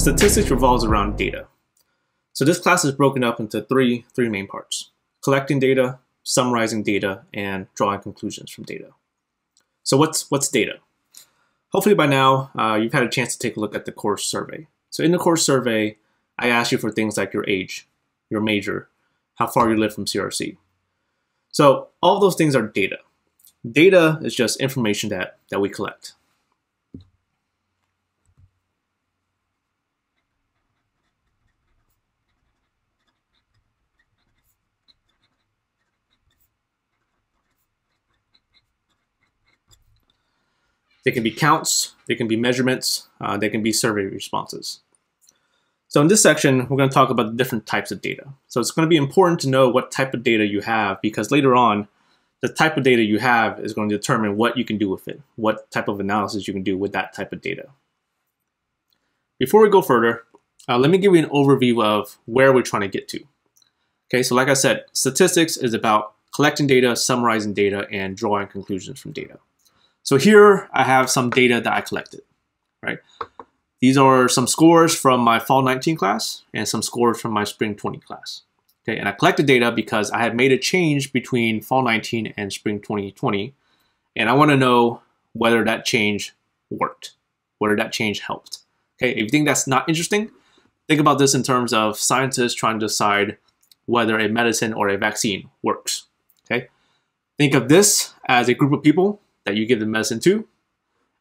Statistics revolves around data. So this class is broken up into three main parts: collecting data, summarizing data, and drawing conclusions from data. So what's data? Hopefully by now you've had a chance to take a look at the course survey. So in the course survey, I asked you for things like your age, your major, how far you live from CRC. So all of those things are data. Data is just information that we collect. They can be counts, they can be measurements, they can be survey responses. So in this section, we're going to talk about the different types of data. So it's going to be important to know what type of data you have, because later on, the type of data you have is going to determine what you can do with it, what type of analysis you can do with that type of data. Before we go further, let me give you an overview of where we're trying to get to. Okay, so like I said, statistics is about collecting data, summarizing data, and drawing conclusions from data. So here I have some data that I collected, right? These are some scores from my fall 19 class and some scores from my spring 20 class. Okay, and I collected data because I had made a change between fall 19 and spring 2020, and I want to know whether that change worked, whether that change helped. Okay, if you think that's not interesting, think about this in terms of scientists trying to decide whether a medicine or a vaccine works. Okay, think of this as a group of people that you give the medicine to,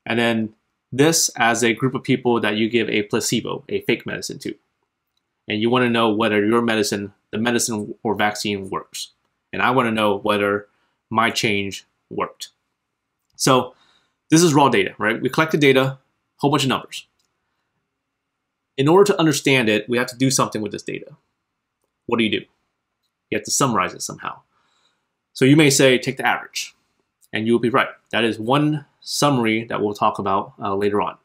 and then this as a group of people that you give a placebo, a fake medicine to. And you want to know whether your medicine, the medicine or vaccine works. And I want to know whether my change worked. So this is raw data, right? We collected data, a whole bunch of numbers. In order to understand it, we have to do something with this data. What do? You have to summarize it somehow. So you may say, take the average. And you will be right. That is one summary that we'll talk about later on.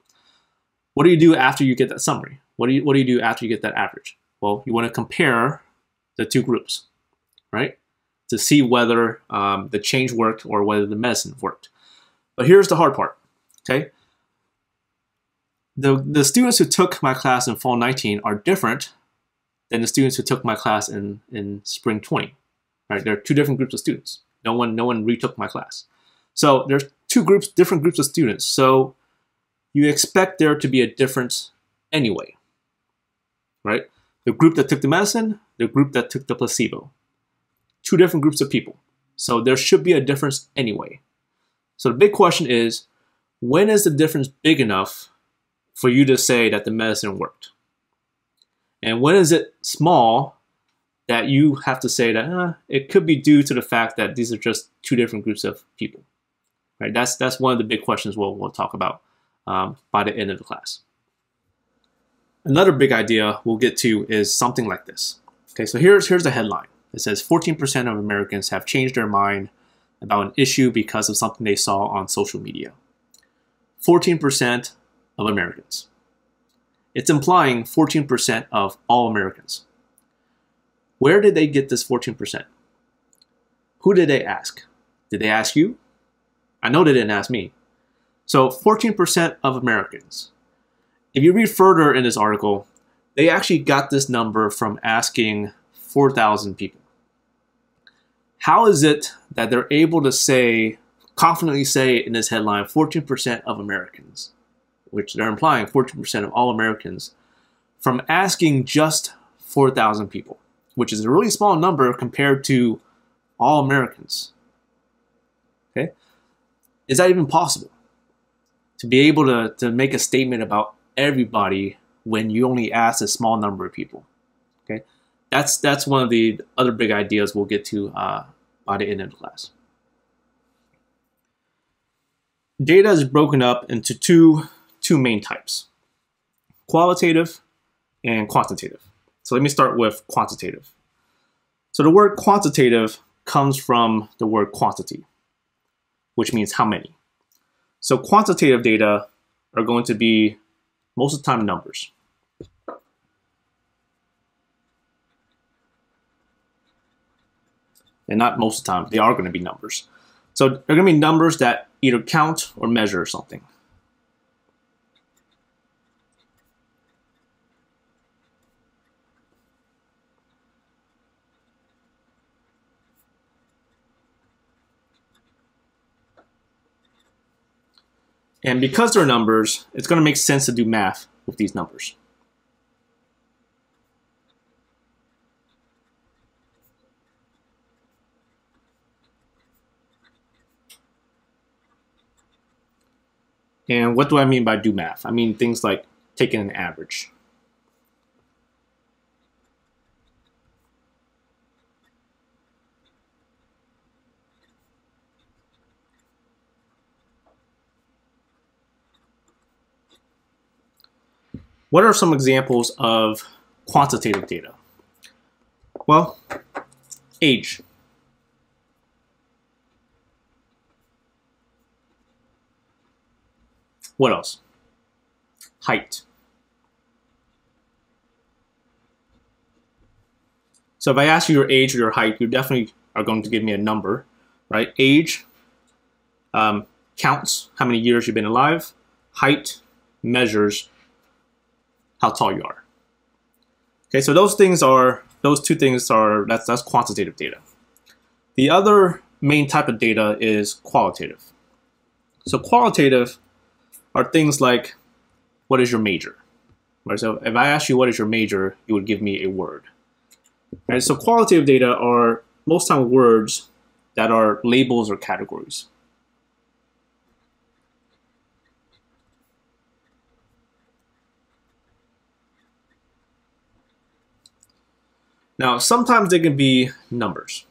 What do you do after you get that summary? What do you do after you get that average? Well, you want to compare the two groups, right? To see whether the change worked or whether the medicine worked. But here's the hard part, okay? The students who took my class in fall 19 are different than the students who took my class in spring 20, right? There are two different groups of students. No one retook my class. So there's different groups of students. So you expect there to be a difference anyway, right? The group that took the medicine, the group that took the placebo. Two different groups of people. So there should be a difference anyway. So the big question is, when is the difference big enough for you to say that the medicine worked? And when is it small that you have to say that it could be due to the fact that these are just two different groups of people? Right? That's one of the big questions we'll talk about by the end of the class. Another big idea we'll get to is something like this. Okay, so here's the headline. It says 14% of Americans have changed their mind about an issue because of something they saw on social media. 14% of Americans. It's implying 14% of all Americans. Where did they get this 14%? Who did they ask? Did they ask you? I know they didn't ask me. So 14% of Americans. If you read further in this article, they actually got this number from asking 4,000 people. How is it that they're able to confidently say in this headline, 14% of Americans, which they're implying 14% of all Americans, from asking just 4,000 people, which is a really small number compared to all Americans? Okay? Is that even possible? To be able to make a statement about everybody when you only ask a small number of people? Okay? That's one of the other big ideas we'll get to by the end of the class. Data is broken up into two main types: qualitative and quantitative. So let me start with quantitative. So the word quantitative comes from the word quantity, which means how many. So quantitative data are going to be most of the time numbers. And not most of the time, they are going to be numbers. So they're going to be numbers that either count or measure something. And because they're numbers, it's going to make sense to do math with these numbers. And what do I mean by do math? I mean things like taking an average. What are some examples of quantitative data? Well, age. What else? Height. So if I ask you your age or your height, you definitely are going to give me a number, right? Age counts how many years you've been alive. Height measures how tall you are. Okay, so those two things are that's quantitative data. The other main type of data is qualitative. So qualitative are things like, what is your major? Right, so if I ask you what is your major, you would give me a word. Right, so qualitative data are most time words that are labels or categories. Now, sometimes they can be numbers.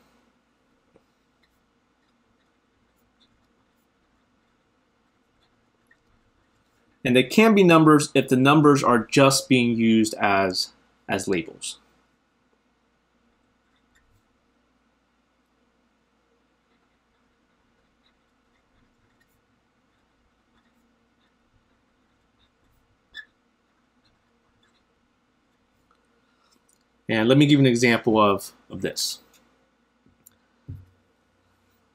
And they can be numbers if the numbers are just being used as labels. And let me give you an example of this.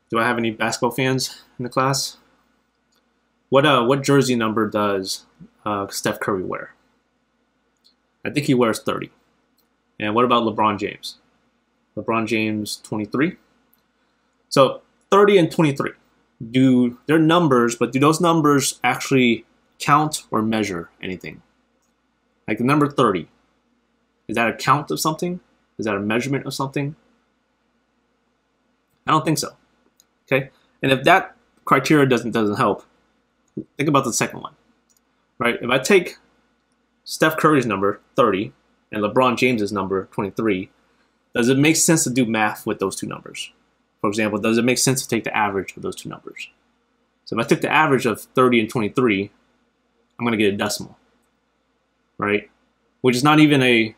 Do I have any basketball fans in the class? What jersey number does Steph Curry wear? I think he wears 30. And what about LeBron James? LeBron James, 23. So 30 and 23. They're numbers, but do those numbers actually count or measure anything? Like the number 30. Is that a count of something? Is that a measurement of something? I don't think so. Okay? And if that criteria doesn't help, think about the second one. Right? If I take Steph Curry's number, 30, and LeBron James's number, 23, does it make sense to do math with those two numbers? For example, does it make sense to take the average of those two numbers? So if I took the average of 30 and 23, I'm going to get a decimal, right? Which is not even a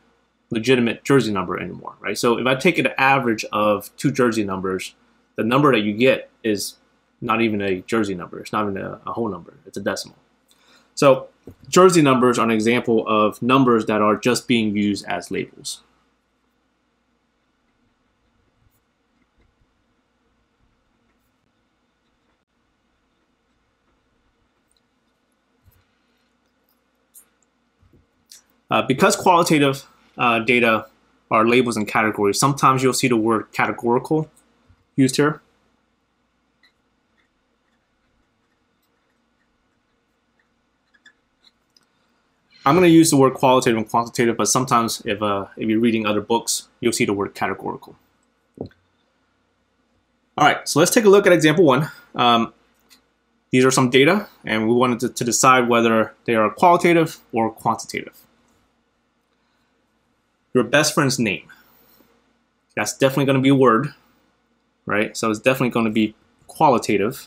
legitimate jersey number anymore, right? So if I take an average of two jersey numbers, the number that you get is not even a jersey number. It's not even a whole number. It's a decimal. So jersey numbers are an example of numbers that are just being used as labels. Because qualitative data are labels and categories, sometimes you'll see the word categorical used here. I'm going to use the word qualitative and quantitative, but sometimes if you're reading other books, you'll see the word categorical. All right, so let's take a look at example one. These are some data, and we wanted to decide whether they are qualitative or quantitative. Your best friend's name. That's definitely going to be a word, right? So it's definitely going to be qualitative.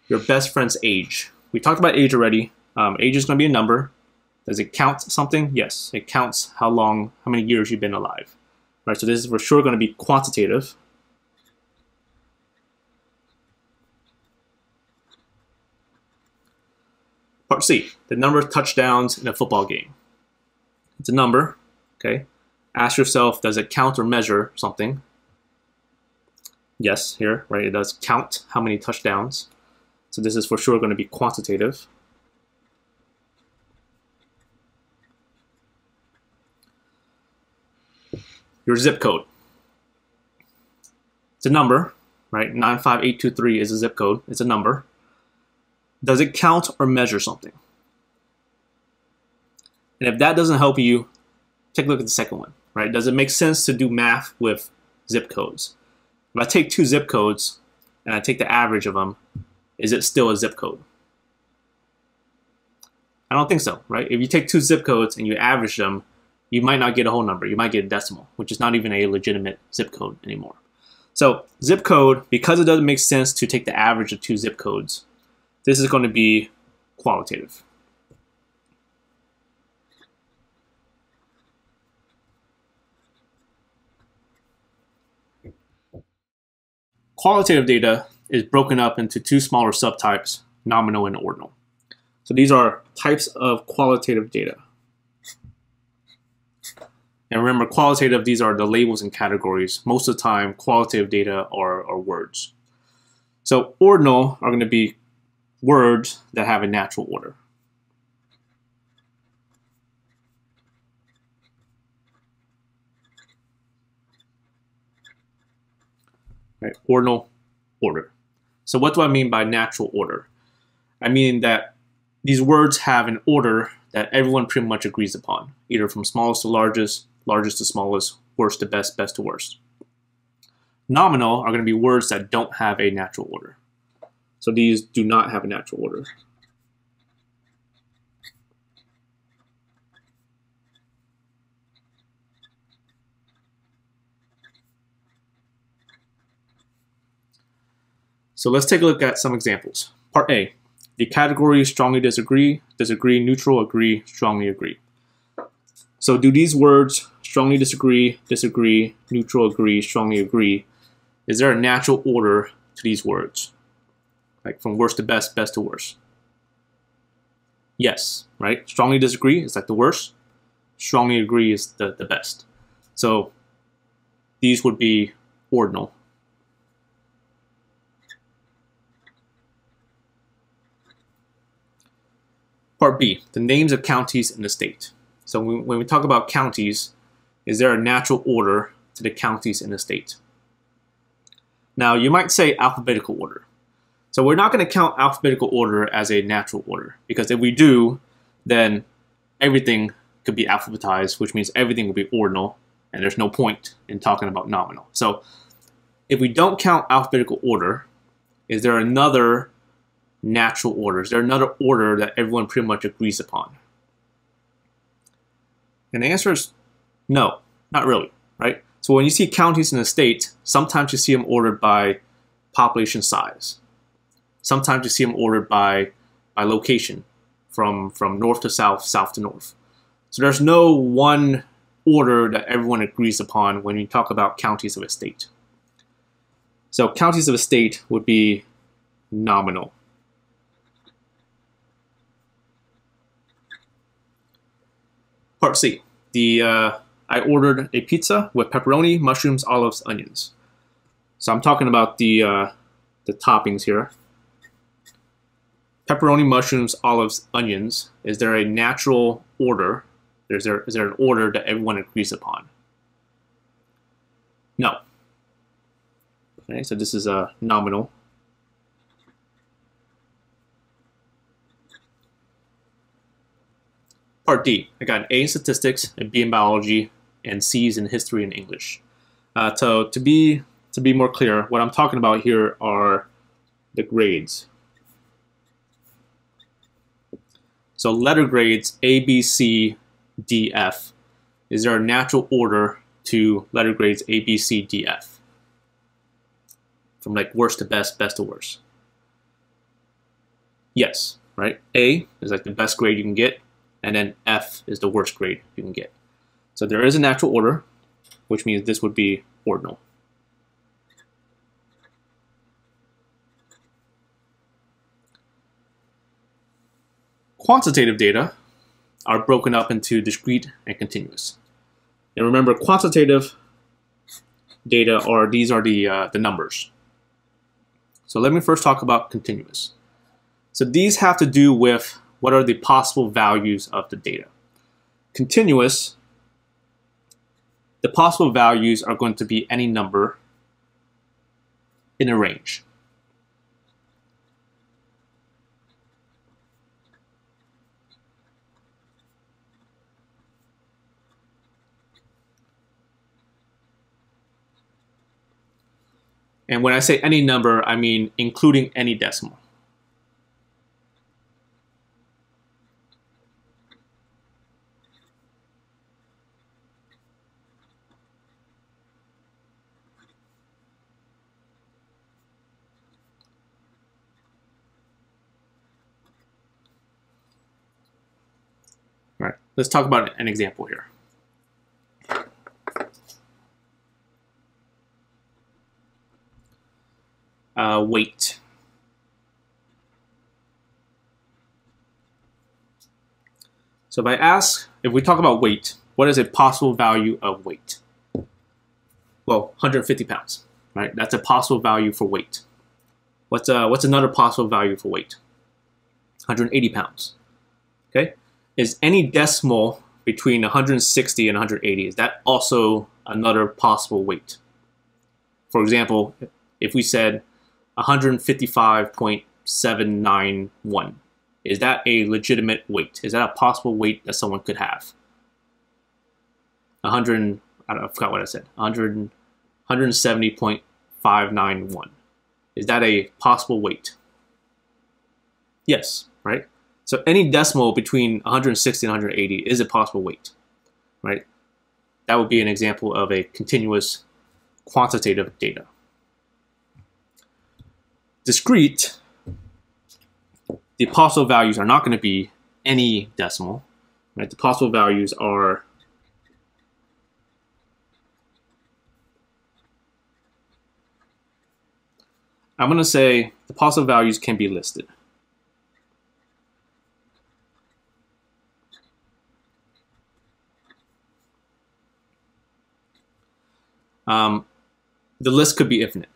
Your best friend's age. We talked about age already. Age is going to be a number. Does it count something? Yes, it counts how many years you've been alive. Right, so this is for sure going to be quantitative. Part C, the number of touchdowns in a football game. It's a number, okay? Ask yourself, does it count or measure something? Yes, here, right? It does count how many touchdowns. So this is for sure going to be quantitative. Your zip code. It's a number, right? 95823 is a zip code. It's a number. Does it count or measure something? And if that doesn't help you, take a look at the second one, right? Does it make sense to do math with zip codes? If I take two zip codes and I take the average of them, is it still a zip code? I don't think so, right? If you take two zip codes and you average them, you might not get a whole number. You might get a decimal, which is not even a legitimate zip code anymore. So zip code, because it doesn't make sense to take the average of two zip codes, this is going to be qualitative. Qualitative data is broken up into two smaller subtypes, nominal and ordinal. So these are types of qualitative data. And remember, qualitative, these are the labels and categories. Most of the time, qualitative data are words. So ordinal are going to be words that have a natural order. Right? Ordinal order. So what do I mean by natural order? I mean that these words have an order that everyone pretty much agrees upon, either from smallest to largest, largest to smallest, worst to best, best to worst. Nominal are going to be words that don't have a natural order. So these do not have a natural order. So let's take a look at some examples. Part A, the categories strongly disagree, disagree, neutral, agree, strongly agree. So do these words strongly disagree, disagree, neutral, agree, strongly agree, is there a natural order to these words? Like from worst to best, best to worst? Yes, right? Strongly disagree is like the worst. Strongly agree is the best. So these would be ordinal. Part B, the names of counties in the state. So when we talk about counties, is there a natural order to the counties in the state? Now, you might say alphabetical order. So we're not going to count alphabetical order as a natural order, because if we do, then everything could be alphabetized, which means everything will be ordinal, and there's no point in talking about nominal. So if we don't count alphabetical order, is there another natural order? Is there another order that everyone pretty much agrees upon? And the answer is no, not really, right? So when you see counties in a state, sometimes you see them ordered by population size. Sometimes you see them ordered by location, from north to south, south to north. So there's no one order that everyone agrees upon when you talk about counties of a state. So counties of a state would be nominal. Part C, I ordered a pizza with pepperoni, mushrooms, olives, onions. So I'm talking about the toppings here. Pepperoni, mushrooms, olives, onions. Is there a natural order? Is there an order that everyone agrees upon? No. Okay, so this is a nominal. Part D, I got an A in statistics, a B in biology, and C's in history and English. So to be more clear, what I'm talking about here are the grades. So letter grades A, B, C, D, F. Is there a natural order to letter grades A, B, C, D, F? From like worst to best, best to worst. Yes, right? A is like the best grade you can get, and then F is the worst grade you can get. So there is a natural order, which means this would be ordinal. Quantitative data are broken up into discrete and continuous. And remember, quantitative data these are the numbers. So let me first talk about continuous. So these have to do with what are the possible values of the data. Continuous, the possible values are going to be any number in a range. And when I say any number, I mean including any decimal. All right, let's talk about an example here. Weight. So if we talk about weight, what is a possible value of weight? Well, 150 pounds, right? That's a possible value for weight. What's another possible value for weight? 180 pounds, okay? Is any decimal between 160 and 180, is that also another possible weight? For example, if we said 155.791, is that a legitimate weight? Is that a possible weight that someone could have? I forgot what I said. 170.591. Is that a possible weight? Yes, right? So any decimal between 160 and 180 is a possible weight, right? That would be an example of a continuous quantitative data. Discrete, the possible values are not going to be any decimal, right? The possible values are I'm going to say the possible values can be listed. The list could be infinite.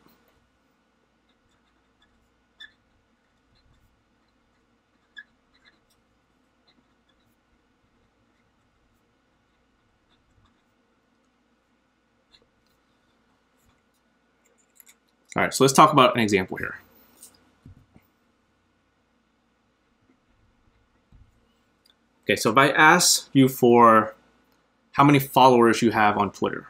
All right, so let's talk about an example here. Okay, so if I ask you for how many followers you have on Twitter,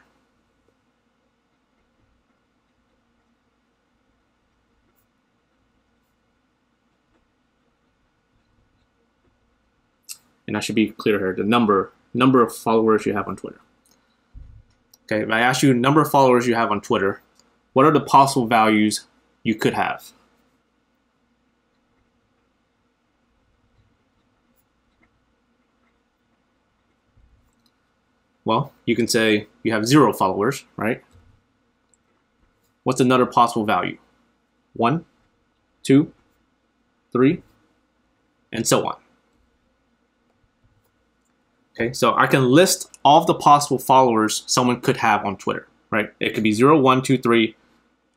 and I should be clear here, the number of followers you have on Twitter. Okay, if I ask you the number of followers you have on Twitter, what are the possible values you could have? Well, you can say you have 0 followers, right? What's another possible value? 1, 2, 3, and so on. Okay, so I can list all of the possible followers someone could have on Twitter, right? It could be 0, 1, 2, 3, ...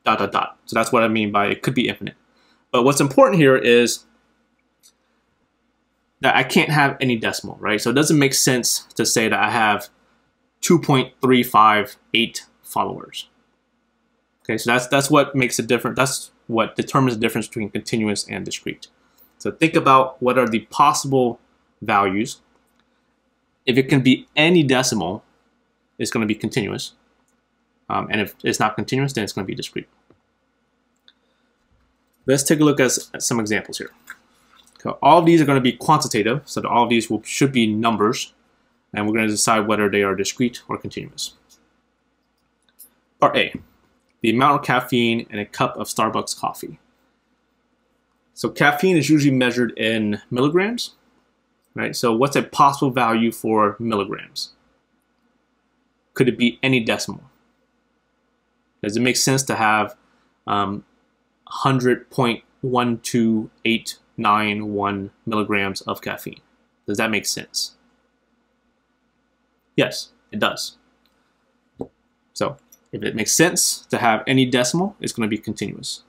So that's what I mean by it could be infinite. But what's important here is that I can't have any decimal, right? So it doesn't make sense to say that I have 2.358 followers. Okay, so that's what makes it different. That's what determines the difference between continuous and discrete. So think about what are the possible values. If it can be any decimal, it's going to be continuous. And if it's not continuous, then it's going to be discrete. Let's take a look at some examples here. So all of these are going to be quantitative, so all of these should be numbers, and we're going to decide whether they are discrete or continuous. Part A, the amount of caffeine in a cup of Starbucks coffee. So caffeine is usually measured in milligrams, right? So what's a possible value for milligrams? Could it be any decimal? Does it make sense to have 100.12891 milligrams of caffeine? Does that make sense? Yes, it does. So if it makes sense to have any decimal, it's going to be continuous.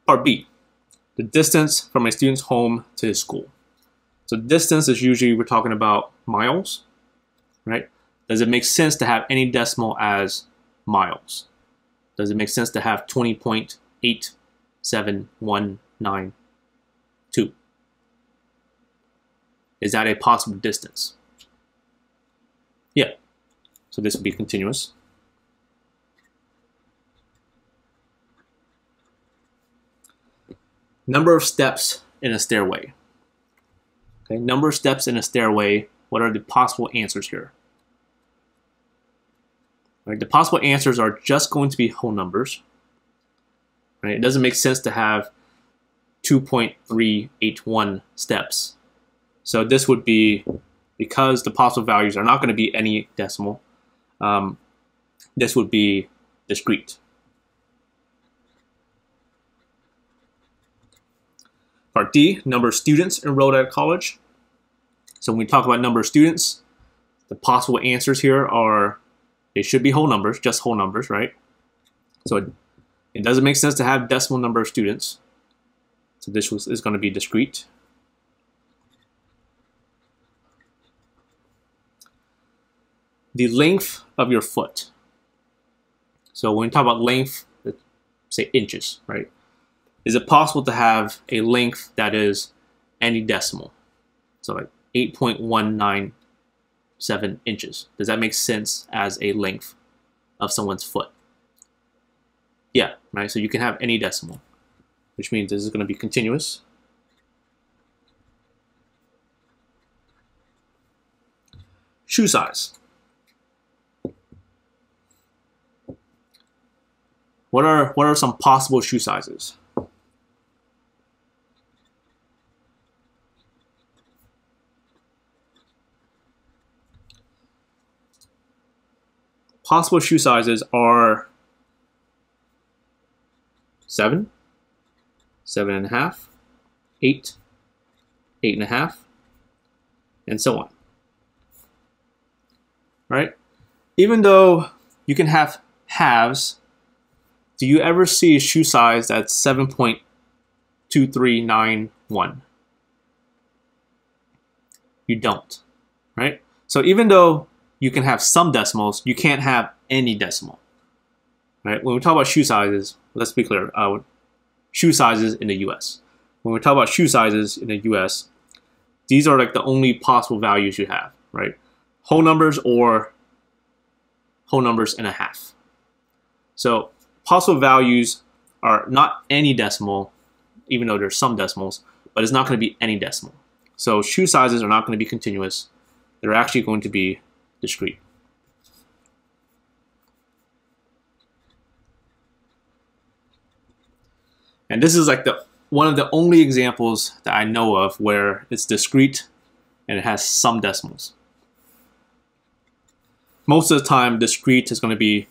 Part B, the distance from a student's home to his school. So distance is usually, we're talking about miles, right? Does it make sense to have any decimal as miles? Does it make sense to have 20.87192? Is that a possible distance? Yeah. So this would be continuous. Number of steps in a stairway. Okay, number of steps in a stairway. What are the possible answers here? Right, the possible answers are just going to be whole numbers. Right, it doesn't make sense to have 2.381 steps. So this would be, because the possible values are not going to be any decimal, this would be discrete. Part D, number of students enrolled at college. So when we talk about number of students, the possible answers here are, they should be whole numbers, just whole numbers, right? So it doesn't make sense to have decimal number of students. So this is going to be discrete. The length of your foot. So when we talk about length, let's say inches, right? Is it possible to have a length that is any decimal? So like 8.197 inches. Does that make sense as a length of someone's foot? Yeah, right? So you can have any decimal, which means this is going to be continuous. Shoe size. What are some possible shoe sizes? Possible shoe sizes are 7, 7.5, 8, 8.5, and so on. Right? Even though you can have halves, do you ever see a shoe size that's 7.2391? You don't, right? So even though you can have some decimals, you can't have any decimal, right? When we talk about shoe sizes, let's be clear, shoe sizes in the US. When we talk about shoe sizes in the US, these are like the only possible values you have, right? Whole numbers or whole numbers and a half. So possible values are not any decimal, even though there's some decimals, but it's not going to be any decimal. So shoe sizes are not going to be continuous. They're actually going to be discrete. And this is like one of the only examples that I know of where it's discrete and it has some decimals. Most of the time, discrete is going to be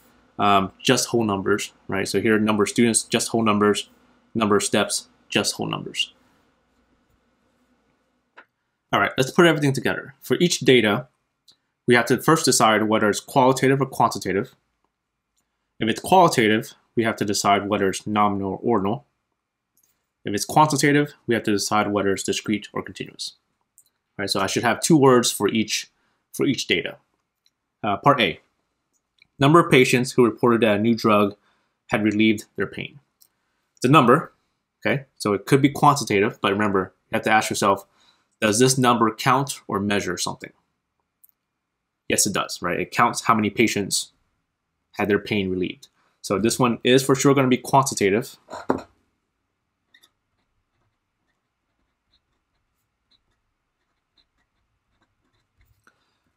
just whole numbers, right? So here, number of students, just whole numbers, number of steps, just whole numbers. All right, let's put everything together. For each data, we have to first decide whether it's qualitative or quantitative. If it's qualitative, we have to decide whether it's nominal or ordinal. If it's quantitative, we have to decide whether it's discrete or continuous. All right, so I should have 2 words for each data. Part A, number of patients who reported that a new drug had relieved their pain. It's a number, okay? So it could be quantitative, but remember, you have to ask yourself, does this number count or measure something? Yes, it does, right? It counts how many patients had their pain relieved. So this one is for sure going to be quantitative.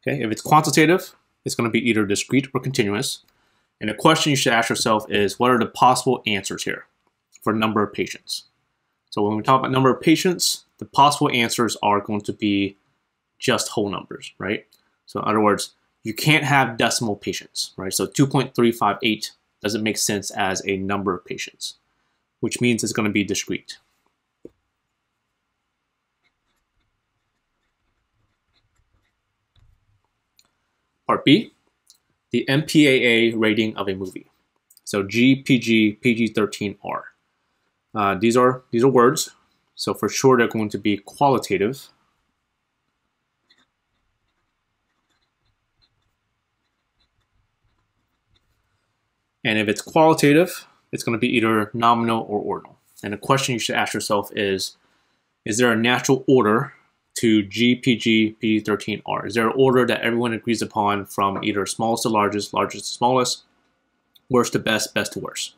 Okay, if it's quantitative, it's going to be either discrete or continuous. And the question you should ask yourself is, what are the possible answers here for number of patients? So when we talk about number of patients, the possible answers are going to be just whole numbers, right? So in other words, you can't have decimal patients, right? So 2.358 doesn't make sense as a number of patients, which means it's going to be discrete. Part B, the MPAA rating of a movie. So G, PG, PG-13R. These are words. So for sure, they're going to be qualitative. And if it's qualitative, it's going to be either nominal or ordinal. And the question you should ask yourself is there a natural order to GPG P13R? Is there an order that everyone agrees upon from either smallest to largest, largest to smallest, worst to best, best to worst?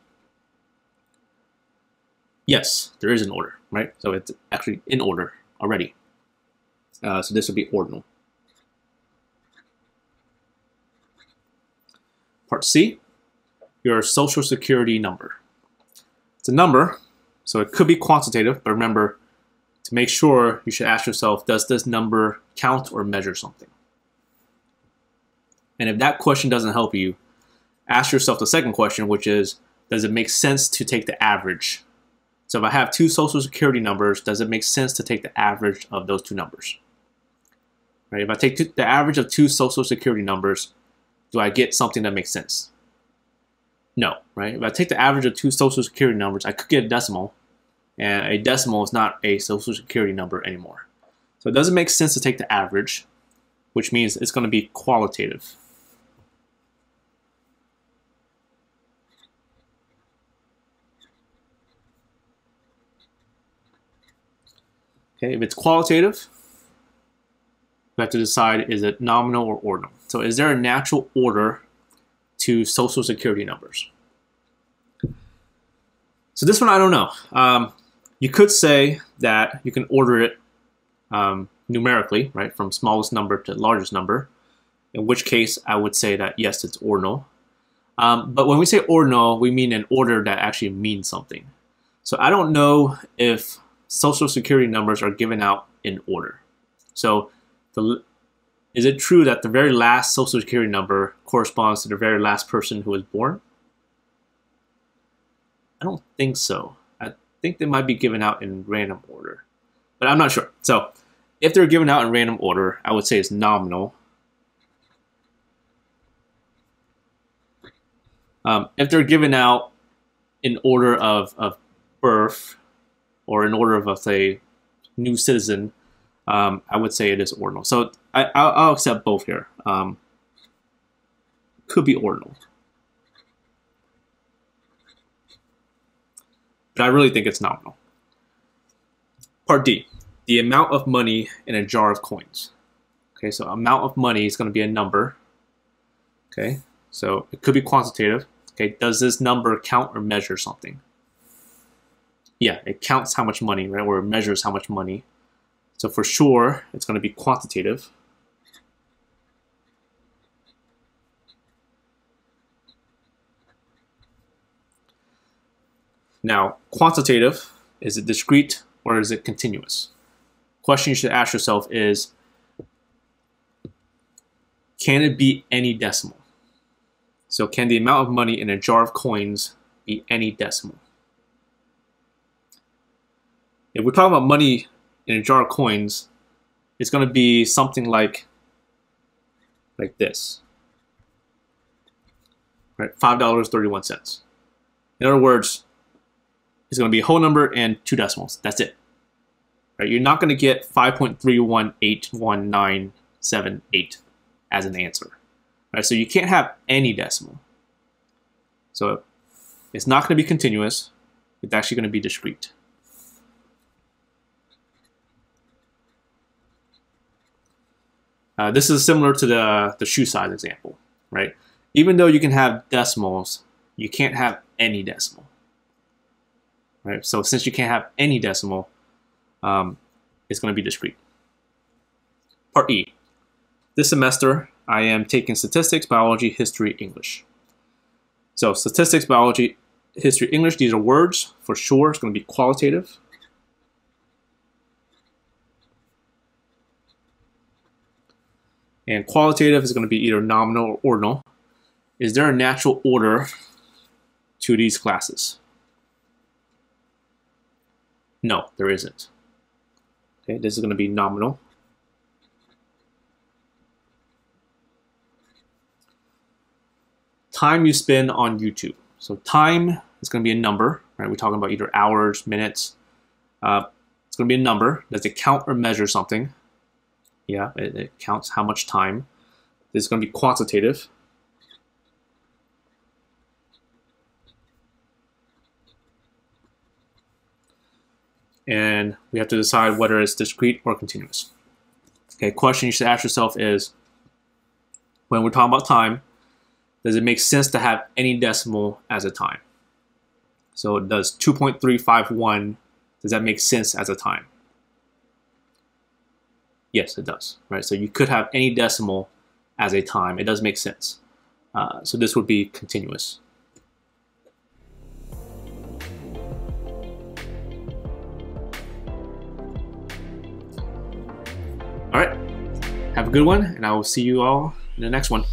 Yes, there is an order, right? So it's actually in order already. So this would be ordinal. Part C, your social security number. It's a number, so it could be quantitative, but remember, to make sure, you should ask yourself, does this number count or measure something? And if that question doesn't help you, ask yourself the second question, which is, does it make sense to take the average? So if I have two social security numbers, does it make sense to take the average of those two numbers? Right? If I take the average of two social security numbers, do I get something that makes sense? No, right? If I take the average of two social security numbers, I could get a decimal, and a decimal is not a social security number anymore. So it doesn't make sense to take the average, which means it's going to be qualitative. Okay, if it's qualitative, we have to decide, is it nominal or ordinal? So is there a natural order to social security numbers? So this one, I don't know. You could say that you can order it numerically, right, from smallest number to largest number, in which case I would say that, yes, it's ordinal. But when we say ordinal, we mean an order that actually means something. So I don't know if social security numbers are given out in order. So is it true that the very last social security number corresponds to the very last person who was born? I don't think so. I think they might be given out in random order, but I'm not sure. So if they're given out in random order, I would say it's nominal. If they're given out in order of birth or in order of, say, new citizen, I would say it is ordinal. So I'll accept both here. Could be ordinal. But I really think it's nominal. Part D, the amount of money in a jar of coins. Okay, so amount of money is going to be a number. Okay, so it could be quantitative. Okay, does this number count or measure something? Yeah, it counts how much money, right, or it measures how much money. So for sure, it's going to be quantitative. Now, quantitative, is it discrete or is it continuous? Question you should ask yourself is, can it be any decimal? So can the amount of money in a jar of coins be any decimal? If we're talking about money in a jar of coins, it's going to be something like this, right? $5.31. In other words, it's going to be a whole number and two decimals. That's it. Right? You're not going to get 5.3181978 as an answer. Right? So you can't have any decimal. So it's not going to be continuous. It's actually going to be discrete. This is similar to the shoe size example, right? Even though you can have decimals, you can't have any decimal. Right? So since you can't have any decimal, it's going to be discrete. Part E. This semester, I am taking statistics, biology, history, English. So statistics, biology, history, English, these are words. For sure, it's going to be qualitative. And qualitative is going to be either nominal or ordinal. Is there a natural order to these classes? No, there isn't. Okay, this is going to be nominal. Time you spend on YouTube. So time is going to be a number, right? We're talking about either hours, minutes. It's going to be a number. Does it count or measure something? Yeah, it counts how much time. This is going to be quantitative. and we have to decide whether it's discrete or continuous. Okay, question you should ask yourself is, when we're talking about time, does it make sense to have any decimal as a time? So does 2.351, does that make sense as a time? Yes, it does, right? So you could have any decimal as a time. It does make sense. So this would be continuous. All right, have a good one, and I will see you all in the next one.